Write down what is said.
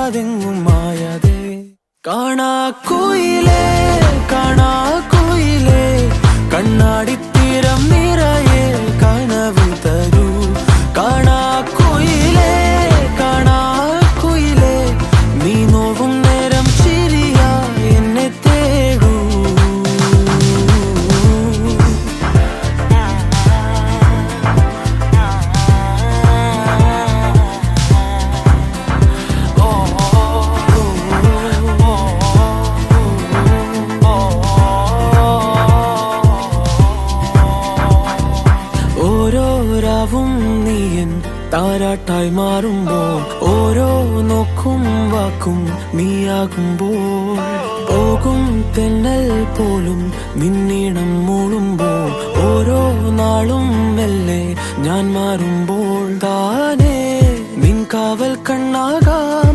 കാണാതെങ്ങും മായാതെ. കാണാ കുയിലേ കാണാ കുയിലേ കണ്ണാടിത്തീരം നിറയെ കനവ് തരൂ. കാണാ കുയിലേ കാണാ കുയിലേ നീ നോവും നേരം ചിരിയാ എന്നെ തേടൂ. ഓരോ രാവും നീയൻ താരാട്ടായി മാറുമ്പോൾ, ഓരോ നോക്കും വാക്കും നീയാകുമ്പോൾ, പോകും തെന്നൽ പോലും നിന്നീണം മൂളുമ്പോൾ, ഓരോ നാളും മെല്ലെ ഞാൻ മാറുമ്പോൾ താനേ നിൻ കാവൽ കണ്ണാകാം.